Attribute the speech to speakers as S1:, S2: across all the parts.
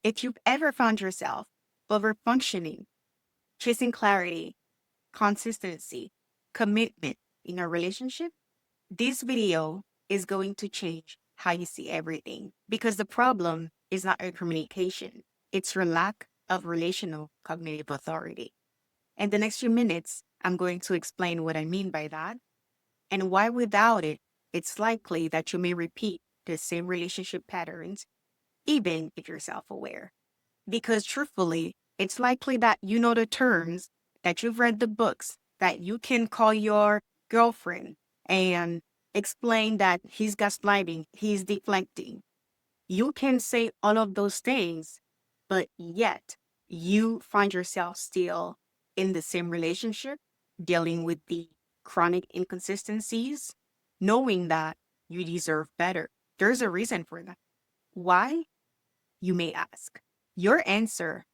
S1: If you've ever found yourself overfunctioning, chasing clarity, consistency, commitment in a relationship, this video is going to change how you see everything because the problem is not your communication, it's your lack of relational cognitive authority. In the next few minutes, I'm going to explain what I mean by that and why without it, it's likely that you may repeat the same relationship patterns even if you're self aware. Because truthfully, it's likely that you know the terms, that you've read the books, that you can call your girlfriend and explain that he's gaslighting, he's deflecting. You can say all of those things, but yet you find yourself still in the same relationship, dealing with the chronic inconsistencies, knowing that you deserve better. There's a reason for that. Why? You may ask. Your answer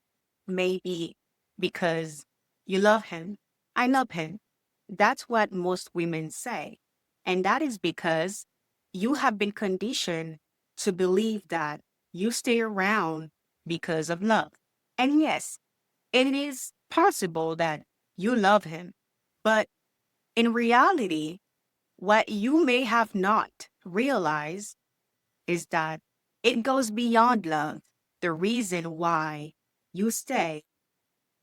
S1: may be because you love him. I love him. That's what most women say. And that is because you have been conditioned to believe that you stay around because of love. And yes, it is possible that you love him. But in reality, what you may have not realized is that it goes beyond love. The reason why you stay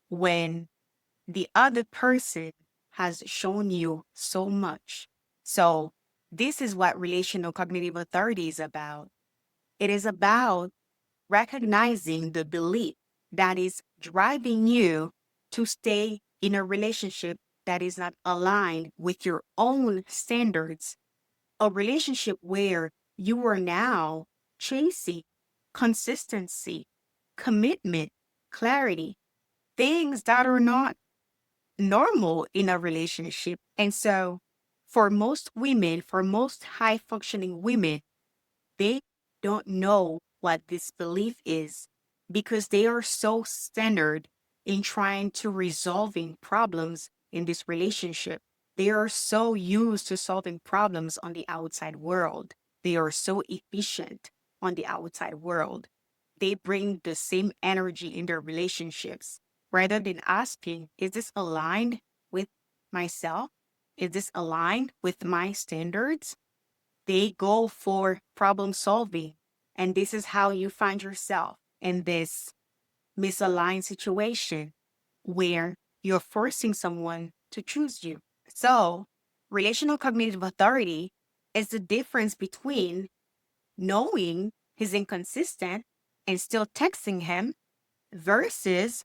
S1: when the other person has shown you so much. So, this is what relational cognitive authority is about. It is about recognizing the belief that is driving you to stay in a relationship that is not aligned with your own standards, a relationship where you are now chasing consistency, commitment, clarity, things that are not normal in a relationship. And so, for most women, for most high functioning women, they don't know what this belief is because they are so centered in trying to resolving problems in this relationship. They are so used to solving problems on the outside world. They are so efficient on the outside world. They bring the same energy in their relationships rather than asking, is this aligned with myself? Is this aligned with my standards? They go for problem solving. And this is how you find yourself in this misaligned situation where you're forcing someone to choose you. So, relational cognitive authority is the difference between knowing he's inconsistent and still texting him versus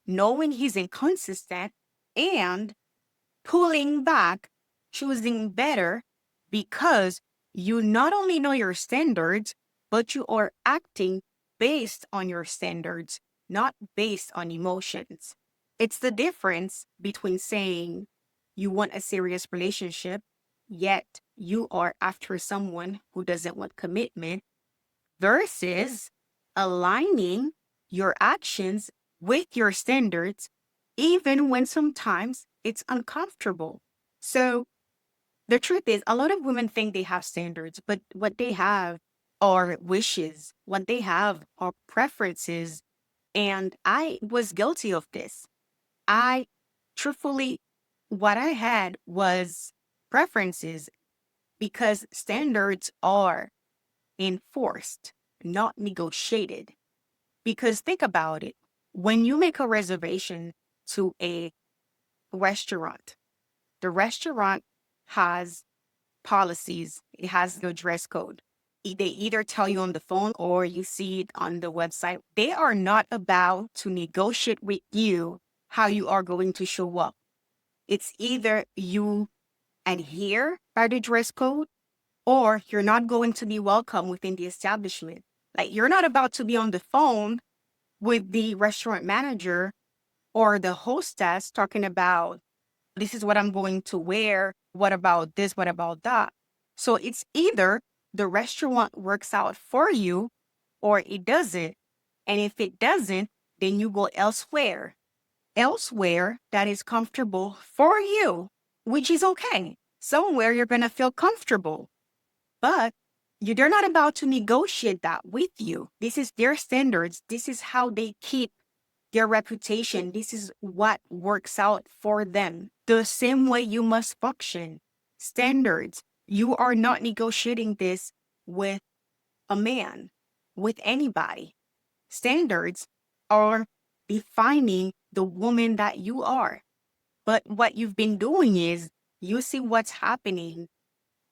S1: knowing he's inconsistent and pulling back, choosing better because you not only know your standards, but you are acting based on your standards, not based on emotions. It's the difference between saying you want a serious relationship, yet you are after someone who doesn't want commitment, versus aligning your actions with your standards, even when sometimes it's uncomfortable. So the truth is, a lot of women think they have standards, but what they have are wishes, what they have are preferences. And I was guilty of this. I truthfully, what I had was preferences because standards are enforced, not negotiated. Because think about it. When you make a reservation to a restaurant, the restaurant has policies, it has no dress code. They either tell you on the phone or you see it on the website. They are not about to negotiate with you how you are going to show up. It's either you adhere by the dress code or you're not going to be welcome within the establishment. Like you're not about to be on the phone with the restaurant manager or the hostess talking about this is what I'm going to wear. What about this? What about that? So it's either the restaurant works out for you or it doesn't. And if it doesn't, then you go elsewhere. Elsewhere that is comfortable for you, which is okay. Somewhere you're going to feel comfortable. But They're not about to negotiate that with you. This is their standards. This is how they keep their reputation. This is what works out for them. The same way you must function. Standards. You are not negotiating this with a man, with anybody. Standards are defining the woman that you are. But what you've been doing is you see what's happening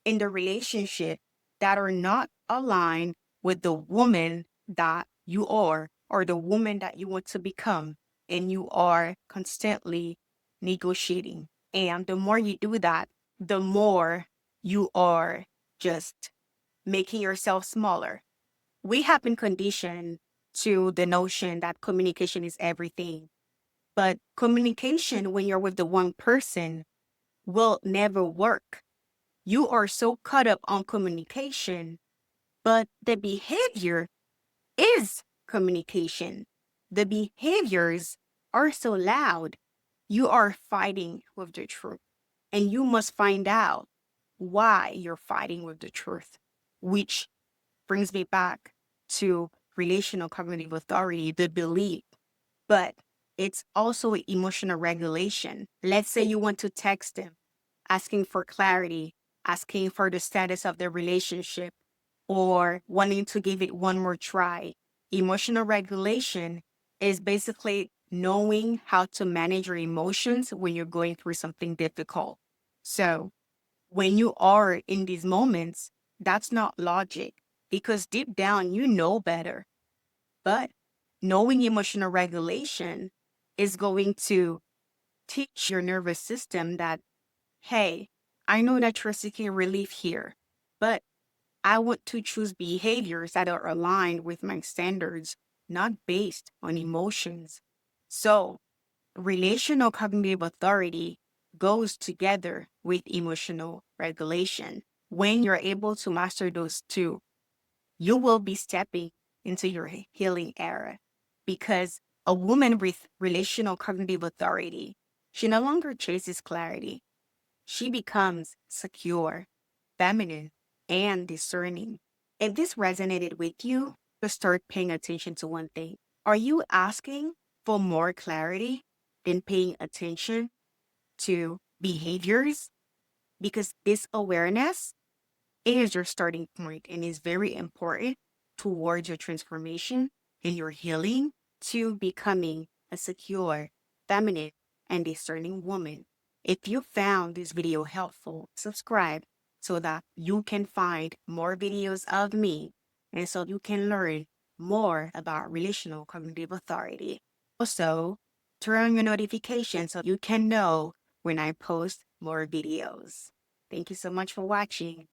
S1: in the relationship that are not aligned with the woman that you are or the woman that you want to become. And you are constantly negotiating. And the more you do that, the more you are just making yourself smaller. We have been conditioned to the notion that communication is everything. But communication, when you're with the one person, will never work. You are so caught up on communication, but the behavior is communication. The behaviors are so loud. You are fighting with the truth. And you must find out why you're fighting with the truth, which brings me back to relational cognitive authority, the belief. But it's also emotional regulation. Let's say you want to text them, asking for clarity, asking for the status of the relationship, or wanting to give it one more try. Emotional regulation is basically knowing how to manage your emotions when you're going through something difficult. So when you are in these moments, that's not logic because deep down you know better. But knowing emotional regulation is going to teach your nervous system that, hey, I know that you're seeking relief here, but I want to choose behaviors that are aligned with my standards, not based on emotions. So, relational cognitive authority goes together with emotional regulation. When you're able to master those two, you will be stepping into your healing era because a woman with relational cognitive authority, she no longer chases clarity. She becomes secure, feminine, and discerning. If this resonated with you, just start paying attention to one thing. Are you asking for more clarity than paying attention to behaviors? Because this awareness is your starting point and is very important towards your transformation and your healing to becoming a secure, feminine, and discerning woman. If you found this video helpful, subscribe so that you can find more videos of me and so you can learn more about relational cognitive authority. Also, turn on your notifications so you can know when I post more videos. Thank you so much for watching.